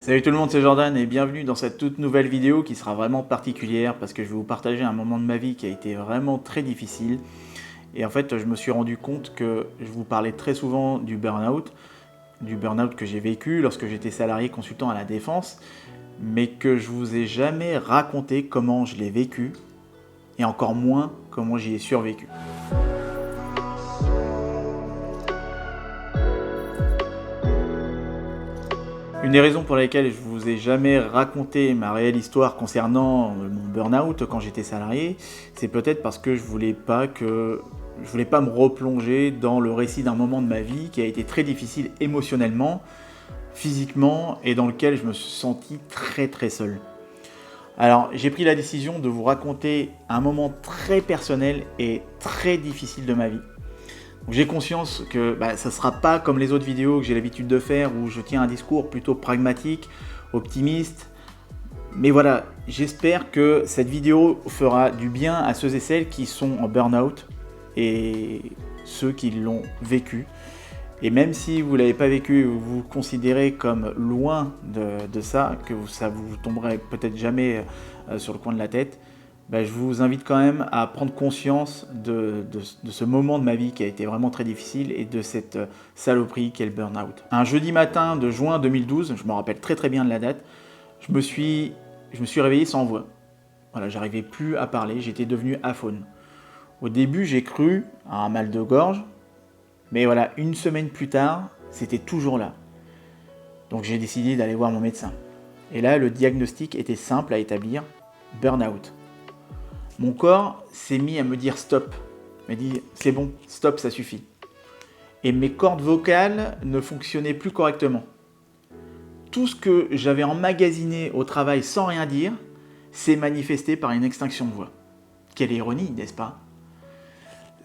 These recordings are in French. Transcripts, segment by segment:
Salut tout le monde, c'est Jordan et bienvenue dans cette toute nouvelle vidéo qui sera vraiment particulière parce que je vais vous partager un moment de ma vie qui a été vraiment très difficile. Et en fait, je me suis rendu compte que je vous parlais très souvent du burn-out que j'ai vécu lorsque j'étais salarié consultant à la Défense, mais que je vous ai jamais raconté comment je l'ai vécu et encore moins comment j'y ai survécu. Une des raisons pour lesquelles je vous ai jamais raconté ma réelle histoire concernant mon burn-out quand j'étais salarié, c'est peut-être parce que je voulais pas me replonger dans le récit d'un moment de ma vie qui a été très difficile émotionnellement, physiquement et dans lequel je me suis senti très très seul. Alors, j'ai pris la décision de vous raconter un moment très personnel et très difficile de ma vie. J'ai conscience que ça ne sera pas comme les autres vidéos que j'ai l'habitude de faire où je tiens un discours plutôt pragmatique, optimiste. Mais voilà, j'espère que cette vidéo fera du bien à ceux et celles qui sont en burn-out et ceux qui l'ont vécu. Et même si vous ne l'avez pas vécu, vous vous considérez comme loin de ça, que ça vous tomberait peut-être jamais sur le coin de la tête, je vous invite quand même à prendre conscience de ce moment de ma vie qui a été vraiment très difficile et de cette saloperie qu'est le burn-out. Un jeudi matin de juin 2012, je me rappelle très très bien de la date, je me suis réveillé sans voix. Voilà, j'arrivais plus à parler, j'étais devenu aphone. Au début, j'ai cru à un mal de gorge, mais voilà, une semaine plus tard, c'était toujours là. Donc j'ai décidé d'aller voir mon médecin. Et là, le diagnostic était simple à établir, burn-out. Mon corps s'est mis à me dire stop. Il m'a dit c'est bon, stop, ça suffit. Et mes cordes vocales ne fonctionnaient plus correctement. Tout ce que j'avais emmagasiné au travail sans rien dire s'est manifesté par une extinction de voix. Quelle ironie, n'est-ce pas ?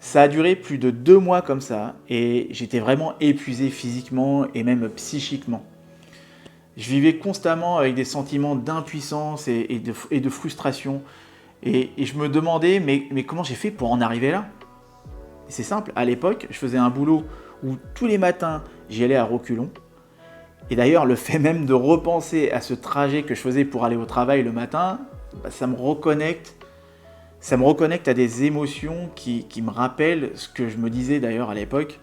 Ça a duré plus de 2 mois comme ça et j'étais vraiment épuisé physiquement et même psychiquement. Je vivais constamment avec des sentiments d'impuissance et de frustration. Et je me demandais, mais comment j'ai fait pour en arriver là ? Et c'est simple, à l'époque, je faisais un boulot où tous les matins, j'y allais à reculons. Et d'ailleurs, le fait même de repenser à ce trajet que je faisais pour aller au travail le matin, ça me reconnecte à des émotions qui me rappellent ce que je me disais d'ailleurs à l'époque.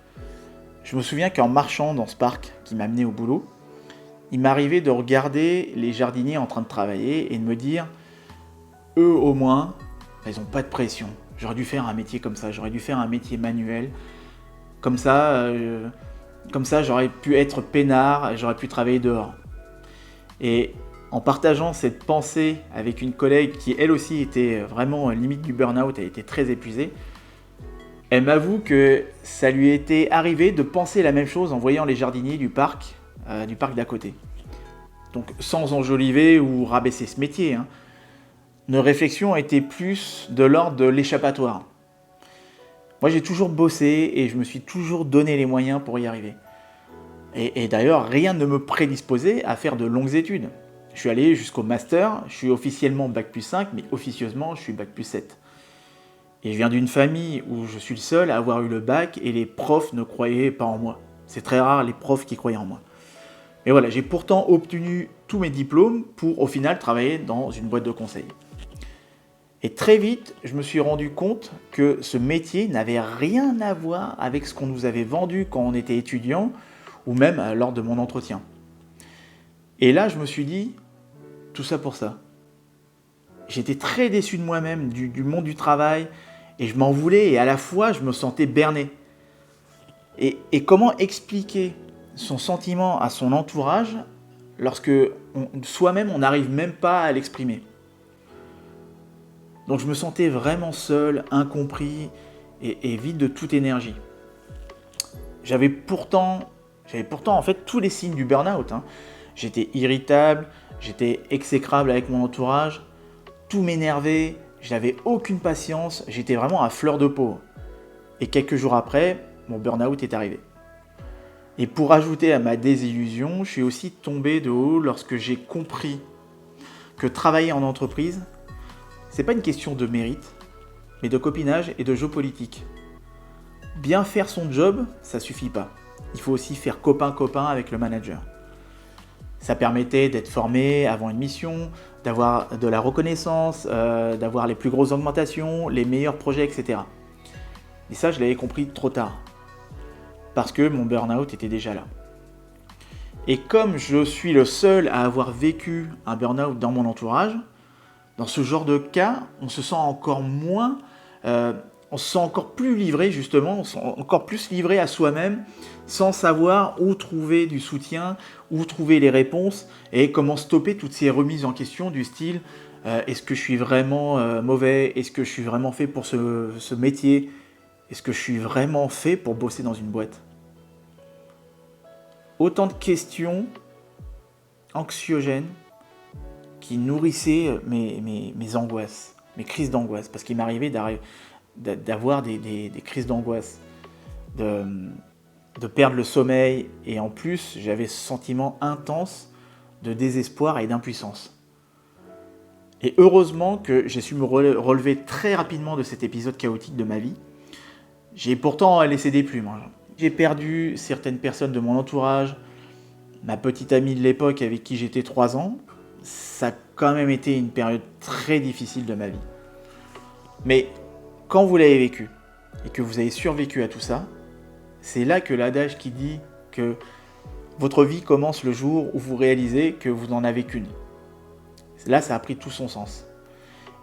Je me souviens qu'en marchant dans ce parc qui m'amenait au boulot, il m'arrivait de regarder les jardiniers en train de travailler et de me dire eux au moins, ils n'ont pas de pression. J'aurais dû faire un métier comme ça, j'aurais dû faire un métier manuel. Comme ça j'aurais pu être peinard, j'aurais pu travailler dehors. Et en partageant cette pensée avec une collègue qui elle aussi était vraiment limite du burn-out, elle était très épuisée, elle m'avoue que ça lui était arrivé de penser la même chose en voyant les jardiniers du parc d'à côté. Donc sans enjoliver ou rabaisser ce métier, nos réflexions étaient plus de l'ordre de l'échappatoire. Moi, j'ai toujours bossé et je me suis toujours donné les moyens pour y arriver. Et d'ailleurs, rien ne me prédisposait à faire de longues études. Je suis allé jusqu'au master, je suis officiellement bac plus 5, mais officieusement, je suis bac plus 7. Et je viens d'une famille où je suis le seul à avoir eu le bac et les profs ne croyaient pas en moi. C'est très rare les profs qui croyaient en moi. Mais voilà, j'ai pourtant obtenu tous mes diplômes pour au final travailler dans une boîte de conseil. Et très vite, je me suis rendu compte que ce métier n'avait rien à voir avec ce qu'on nous avait vendu quand on était étudiant ou même lors de mon entretien. Et là, je me suis dit, tout ça pour ça. J'étais très déçu de moi-même, du monde du travail, et je m'en voulais, et à la fois, je me sentais berné. Et comment expliquer son sentiment à son entourage lorsque soi-même, on n'arrive même pas à l'exprimer ? Donc je me sentais vraiment seul, incompris et vide de toute énergie. J'avais pourtant en fait tous les signes du burn-out. J'étais irritable, j'étais exécrable avec mon entourage, tout m'énervait, je n'avais aucune patience, j'étais vraiment à fleur de peau. Et quelques jours après, mon burn-out est arrivé. Et pour ajouter à ma désillusion, je suis aussi tombé de haut lorsque j'ai compris que travailler en entreprise, c'est pas une question de mérite, mais de copinage et de jeu politique. Bien faire son job, ça suffit pas. Il faut aussi faire copain-copain avec le manager. Ça permettait d'être formé avant une mission, d'avoir de la reconnaissance, d'avoir les plus grosses augmentations, les meilleurs projets, etc. Et ça, je l'avais compris trop tard, parce que mon burn-out était déjà là. Et comme je suis le seul à avoir vécu un burn-out dans mon entourage, dans ce genre de cas, on se sent encore moins, on se sent encore plus livré justement, on se sent encore plus livré à soi-même, sans savoir où trouver du soutien, où trouver les réponses et comment stopper toutes ces remises en question du style est-ce que je suis vraiment mauvais? Est-ce que je suis vraiment fait pour ce métier? Est-ce que je suis vraiment fait pour bosser dans une boîte? Autant de questions anxiogènes qui nourrissaient mes angoisses, mes crises d'angoisse. Parce qu'il m'arrivait d'avoir des crises d'angoisse, de perdre le sommeil. Et en plus, j'avais ce sentiment intense de désespoir et d'impuissance. Et heureusement que j'ai su me relever très rapidement de cet épisode chaotique de ma vie. J'ai pourtant laissé des plumes. J'ai perdu certaines personnes de mon entourage, ma petite amie de l'époque avec qui j'étais 3 ans. Ça a quand même été une période très difficile de ma vie. Mais quand vous l'avez vécu et que vous avez survécu à tout ça, c'est là que l'adage qui dit que votre vie commence le jour où vous réalisez que vous n'en avez qu'une. Là, ça a pris tout son sens.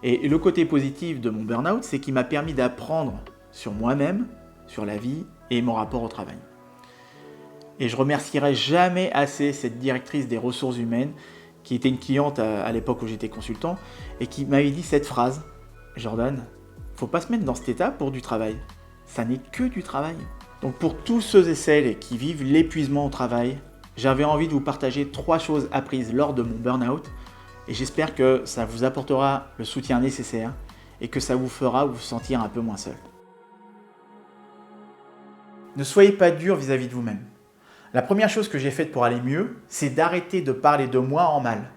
Et le côté positif de mon burn-out, c'est qu'il m'a permis d'apprendre sur moi-même, sur la vie et mon rapport au travail. Et je remercierai jamais assez cette directrice des ressources humaines, qui était une cliente à l'époque où j'étais consultant, et qui m'avait dit cette phrase: Jordan, faut pas se mettre dans cet état pour du travail. Ça n'est que du travail. Donc pour tous ceux et celles qui vivent l'épuisement au travail, j'avais envie de vous partager 3 choses apprises lors de mon burn-out, et j'espère que ça vous apportera le soutien nécessaire et que ça vous fera vous sentir un peu moins seul. Ne soyez pas dur vis-à-vis de vous-même. La première chose que j'ai faite pour aller mieux, c'est d'arrêter de parler de moi en mal.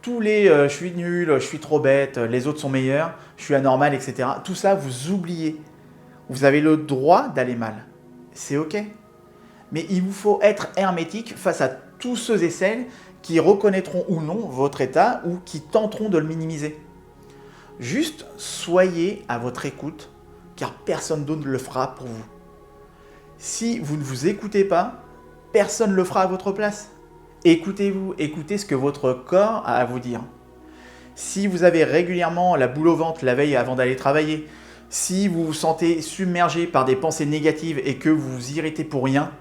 Tous les je suis nul, je suis trop bête, les autres sont meilleurs, je suis anormal, etc. Tout ça, vous oubliez. Vous avez le droit d'aller mal. C'est ok. Mais il vous faut être hermétique face à tous ceux et celles qui reconnaîtront ou non votre état ou qui tenteront de le minimiser. Juste soyez à votre écoute, car personne d'autre ne le fera pour vous. Si vous ne vous écoutez pas, personne ne le fera à votre place. Écoutez-vous, écoutez ce que votre corps a à vous dire. Si vous avez régulièrement la boule au ventre la veille avant d'aller travailler, si vous vous sentez submergé par des pensées négatives et que vous vous irritez pour rien,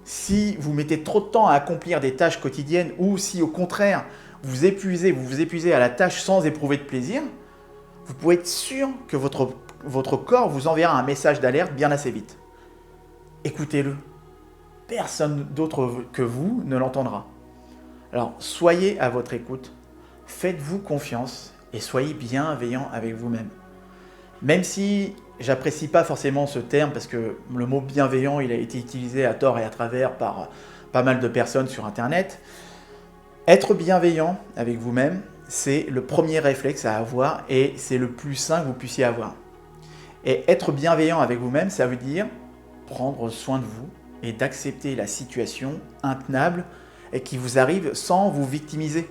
si vous mettez trop de temps à accomplir des tâches quotidiennes ou si au contraire vous vous épuisez à la tâche sans éprouver de plaisir, vous pouvez être sûr que votre corps vous enverra un message d'alerte bien assez vite. Écoutez-le. Personne d'autre que vous ne l'entendra. Alors, soyez à votre écoute, faites-vous confiance et soyez bienveillant avec vous-même. Même si j'apprécie pas forcément ce terme, parce que le mot bienveillant, il a été utilisé à tort et à travers par pas mal de personnes sur Internet, être bienveillant avec vous-même, c'est le premier réflexe à avoir et c'est le plus sain que vous puissiez avoir. Et être bienveillant avec vous-même, ça veut dire prendre soin de vous et d'accepter la situation intenable et qui vous arrive sans vous victimiser.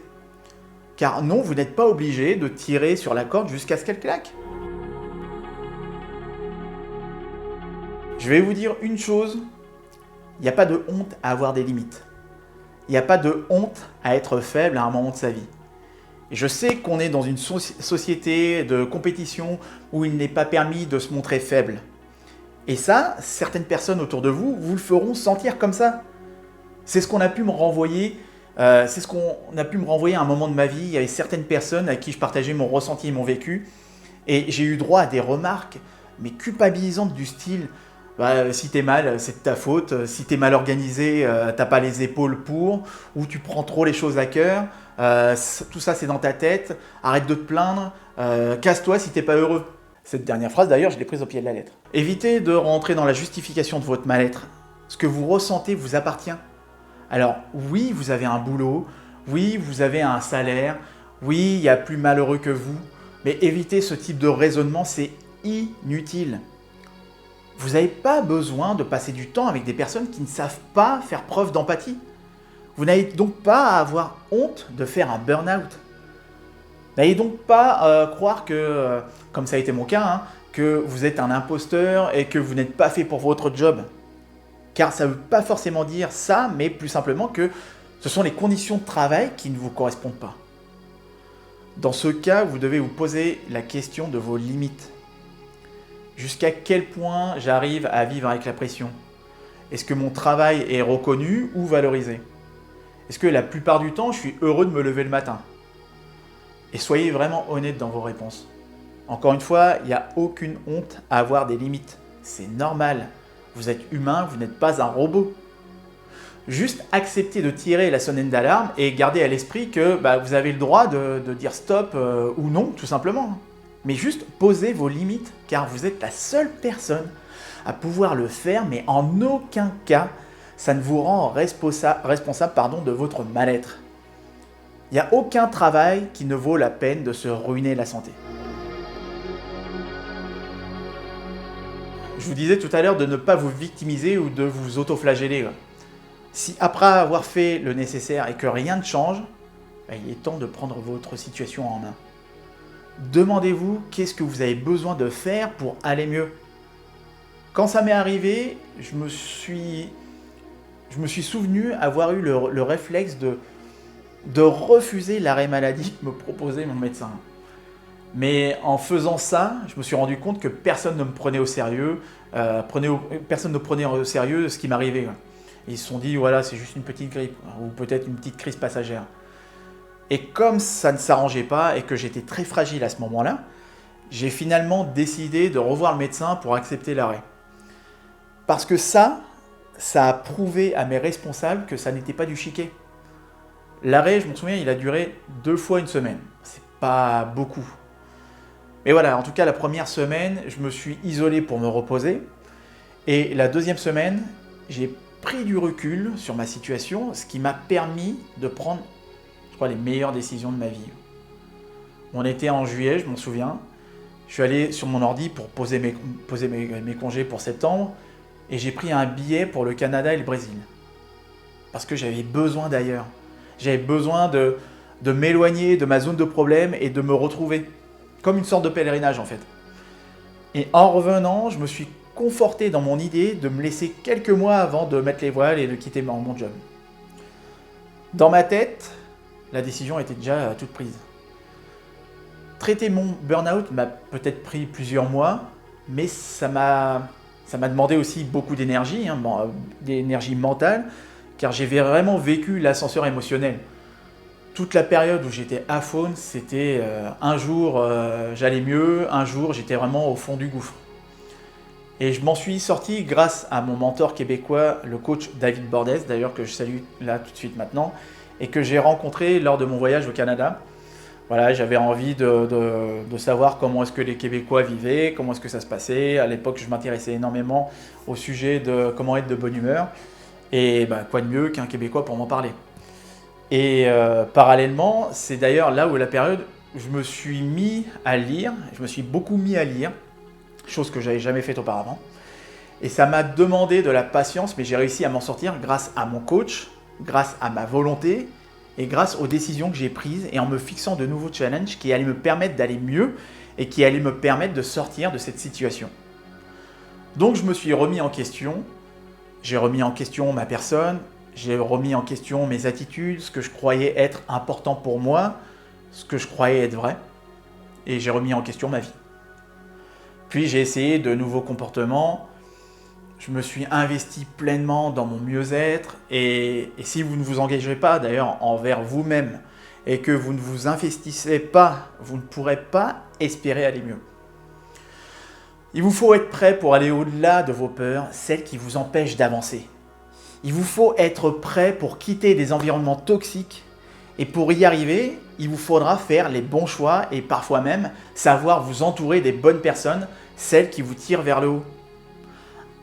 Car non, vous n'êtes pas obligé de tirer sur la corde jusqu'à ce qu'elle claque. Je vais vous dire une chose, il n'y a pas de honte à avoir des limites. Il n'y a pas de honte à être faible à un moment de sa vie. Et je sais qu'on est dans une société de compétition où il n'est pas permis de se montrer faible. Et ça, certaines personnes autour de vous vous le feront sentir comme ça. C'est ce qu'on a pu me renvoyer. À un moment de ma vie. Il y avait certaines personnes à qui je partageais mon ressenti et mon vécu. Et j'ai eu droit à des remarques, mais culpabilisantes du style si t'es mal, c'est de ta faute. Si t'es mal organisé, t'as pas les épaules pour. Ou tu prends trop les choses à cœur. Tout ça, c'est dans ta tête. Arrête de te plaindre. Casse-toi si t'es pas heureux. Cette dernière phrase, d'ailleurs, je l'ai prise au pied de la lettre. Évitez de rentrer dans la justification de votre mal-être. Ce que vous ressentez vous appartient. Alors, oui, vous avez un boulot. Oui, vous avez un salaire. Oui, il y a plus malheureux que vous. Mais évitez ce type de raisonnement, c'est inutile. Vous n'avez pas besoin de passer du temps avec des personnes qui ne savent pas faire preuve d'empathie. Vous n'avez donc pas à avoir honte de faire un burn-out. N'allez donc pas croire que, comme ça a été mon cas, hein, que vous êtes un imposteur et que vous n'êtes pas fait pour votre job. Car ça ne veut pas forcément dire ça, mais plus simplement que ce sont les conditions de travail qui ne vous correspondent pas. Dans ce cas, vous devez vous poser la question de vos limites. Jusqu'à quel point j'arrive à vivre avec la pression? Est-ce que mon travail est reconnu ou valorisé? Est-ce que la plupart du temps, je suis heureux de me lever le matin? Et soyez vraiment honnête dans vos réponses. Encore une fois, il n'y a aucune honte à avoir des limites. C'est normal. Vous êtes humain, vous n'êtes pas un robot. Juste acceptez de tirer la sonnette d'alarme et gardez à l'esprit que vous avez le droit de dire stop ou non, tout simplement. Mais juste posez vos limites, car vous êtes la seule personne à pouvoir le faire, mais en aucun cas, ça ne vous rend responsable de votre mal-être. Il n'y a aucun travail qui ne vaut la peine de se ruiner la santé. Je vous disais tout à l'heure de ne pas vous victimiser ou de vous autoflageller. Si après avoir fait le nécessaire et que rien ne change, il est temps de prendre votre situation en main. Demandez-vous qu'est-ce que vous avez besoin de faire pour aller mieux. Quand ça m'est arrivé, je me suis souvenu avoir eu le réflexe de refuser l'arrêt maladie que me proposait mon médecin. Mais en faisant ça, je me suis rendu compte que personne ne me prenait au sérieux, personne ne prenait au sérieux ce qui m'arrivait. Ils se sont dit, voilà, c'est juste une petite grippe, ou peut-être une petite crise passagère. Et comme ça ne s'arrangeait pas et que j'étais très fragile à ce moment-là, j'ai finalement décidé de revoir le médecin pour accepter l'arrêt. Parce que ça a prouvé à mes responsables que ça n'était pas du chiquet. L'arrêt, je me souviens, il a duré 2 fois une semaine. C'est pas beaucoup. Mais voilà, en tout cas, la première semaine, je me suis isolé pour me reposer. Et la deuxième semaine, j'ai pris du recul sur ma situation, ce qui m'a permis de prendre, je crois, les meilleures décisions de ma vie. On était en juillet, je m'en souviens. Je suis allé sur mon ordi pour poser mes congés pour septembre. Et j'ai pris un billet pour le Canada et le Brésil. Parce que j'avais besoin d'ailleurs. J'avais besoin de m'éloigner de ma zone de problème et de me retrouver. Comme une sorte de pèlerinage en fait. Et en revenant, je me suis conforté dans mon idée de me laisser quelques mois avant de mettre les voiles et de quitter mon job. Dans ma tête, la décision était déjà toute prise. Traiter mon burn-out m'a peut-être pris plusieurs mois, mais ça m'a demandé aussi beaucoup d'énergie, d'énergie mentale, car j'ai vraiment vécu l'ascenseur émotionnel. Toute la période où j'étais à faune, c'était un jour j'allais mieux, un jour j'étais vraiment au fond du gouffre. Et je m'en suis sorti grâce à mon mentor québécois, le coach David Bordès, d'ailleurs que je salue là tout de suite maintenant, et que j'ai rencontré lors de mon voyage au Canada. Voilà, j'avais envie de savoir comment est-ce que les Québécois vivaient, comment est-ce que ça se passait. À l'époque, je m'intéressais énormément au sujet de comment être de bonne humeur. Et quoi de mieux qu'un Québécois pour m'en parler. Et parallèlement, c'est d'ailleurs là où la période où je me suis mis à lire, je me suis beaucoup mis à lire, chose que j'avais jamais faite auparavant. Et ça m'a demandé de la patience, mais j'ai réussi à m'en sortir grâce à mon coach, grâce à ma volonté et grâce aux décisions que j'ai prises et en me fixant de nouveaux challenges qui allaient me permettre d'aller mieux et qui allaient me permettre de sortir de cette situation. Donc je me suis remis en question, j'ai remis en question ma personne, j'ai remis en question mes attitudes, ce que je croyais être important pour moi, ce que je croyais être vrai, et j'ai remis en question ma vie. Puis j'ai essayé de nouveaux comportements, je me suis investi pleinement dans mon mieux-être, et si vous ne vous engagez pas d'ailleurs envers vous-même, et que vous ne vous investissez pas, vous ne pourrez pas espérer aller mieux. Il vous faut être prêt pour aller au-delà de vos peurs, celles qui vous empêchent d'avancer. Il vous faut être prêt pour quitter des environnements toxiques et pour y arriver, il vous faudra faire les bons choix et parfois même savoir vous entourer des bonnes personnes, celles qui vous tirent vers le haut.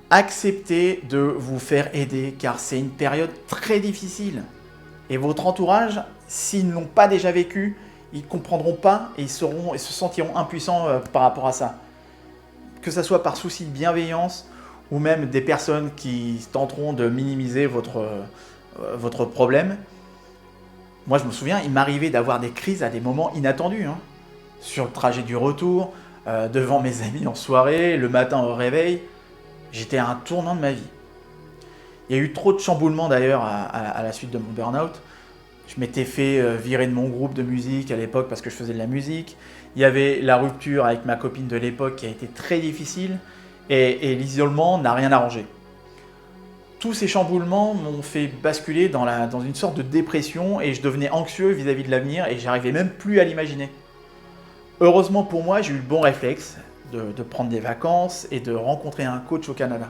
Acceptez de vous faire aider car c'est une période très difficile. Et votre entourage, s'ils ne l'ont pas déjà vécu, ils ne comprendront pas et ils se sentiront impuissants par rapport à ça. Que ce soit par souci de bienveillance ou même des personnes qui tenteront de minimiser votre problème. Moi, je me souviens, il m'arrivait d'avoir des crises à des moments inattendus, hein. Sur le trajet du retour, devant mes amis en soirée, le matin au réveil. J'étais à un tournant de ma vie. Il y a eu trop de chamboulements d'ailleurs à la suite de mon burn-out. Je m'étais fait virer de mon groupe de musique à l'époque parce que je faisais de la musique. Il y avait la rupture avec ma copine de l'époque qui a été très difficile et l'isolement n'a rien arrangé. Tous ces chamboulements m'ont fait basculer dans une sorte de dépression et je devenais anxieux vis-à-vis de l'avenir et j'arrivais même plus à l'imaginer. Heureusement pour moi, j'ai eu le bon réflexe de prendre des vacances et de rencontrer un coach au Canada.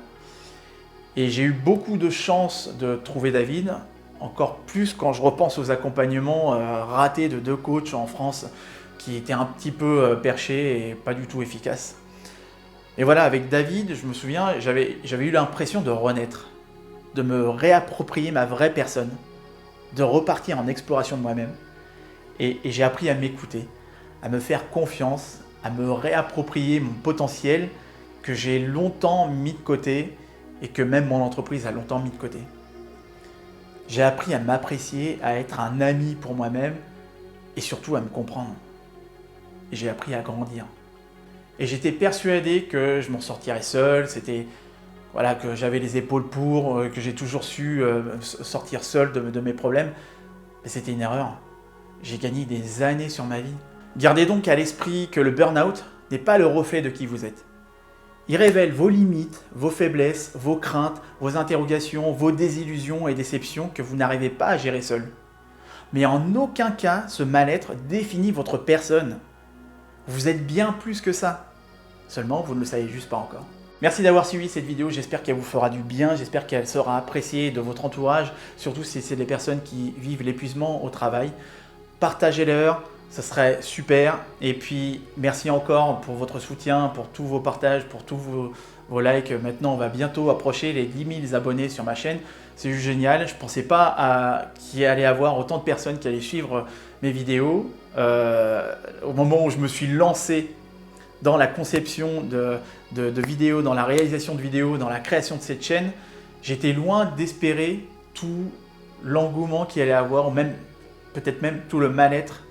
Et j'ai eu beaucoup de chance de trouver David, encore plus quand je repense aux accompagnements ratés de 2 coachs en France qui étaient un petit peu perchés et pas du tout efficaces. Et voilà, avec David, je me souviens, j'avais eu l'impression de renaître, de me réapproprier ma vraie personne, de repartir en exploration de moi-même. Et j'ai appris à m'écouter, à me faire confiance, à me réapproprier mon potentiel que j'ai longtemps mis de côté et que même mon entreprise a longtemps mis de côté. J'ai appris à m'apprécier, à être un ami pour moi-même et surtout à me comprendre. Et j'ai appris à grandir. Et j'étais persuadé que je m'en sortirais seul, que j'avais les épaules pour, que j'ai toujours su sortir seul de mes problèmes. Mais c'était une erreur. J'ai gagné des années sur ma vie. Gardez donc à l'esprit que le burn-out n'est pas le reflet de qui vous êtes. Il révèle vos limites, vos faiblesses, vos craintes, vos interrogations, vos désillusions et déceptions que vous n'arrivez pas à gérer seul. Mais en aucun cas, ce mal-être définit votre personne. Vous êtes bien plus que ça. Seulement, vous ne le savez juste pas encore. Merci d'avoir suivi cette vidéo, j'espère qu'elle vous fera du bien, j'espère qu'elle sera appréciée de votre entourage, surtout si c'est des personnes qui vivent l'épuisement au travail. Partagez-leur, ça serait super. Et puis, merci encore pour votre soutien, pour tous vos partages, pour tous vos likes. Maintenant, on va bientôt approcher les 10 000 abonnés sur ma chaîne. C'est juste génial. Je ne pensais pas qu'il y allait avoir autant de personnes qui allaient suivre mes vidéos. Au moment où je me suis lancé dans la conception de vidéos, dans la réalisation de vidéos, dans la création de cette chaîne, j'étais loin d'espérer tout l'engouement qu'il allait avoir, ou même peut-être même tout le mal-être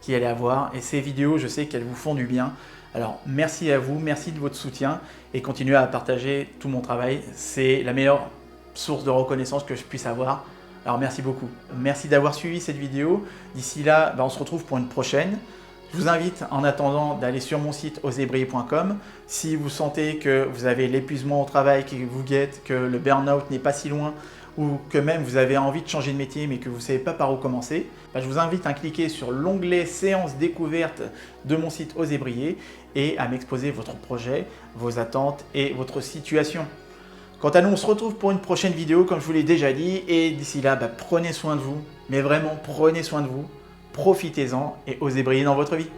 qu'il allait avoir. Et ces vidéos, je sais qu'elles vous font du bien. Alors merci à vous, merci de votre soutien et continuez à partager tout mon travail. C'est la meilleure source de reconnaissance que je puisse avoir. Alors merci beaucoup. Merci d'avoir suivi cette vidéo. D'ici là, on se retrouve pour une prochaine. Je vous invite en attendant d'aller sur mon site osebriller.com. Si vous sentez que vous avez l'épuisement au travail qui vous guette, que le burn-out n'est pas si loin, ou que même vous avez envie de changer de métier mais que vous ne savez pas par où commencer, je vous invite à cliquer sur l'onglet séance découverte de mon site Osez Briller et à m'exposer votre projet, vos attentes et votre situation. Quant à nous, on se retrouve pour une prochaine vidéo comme je vous l'ai déjà dit et d'ici là, prenez soin de vous, mais vraiment prenez soin de vous, profitez-en et osez briller dans votre vie.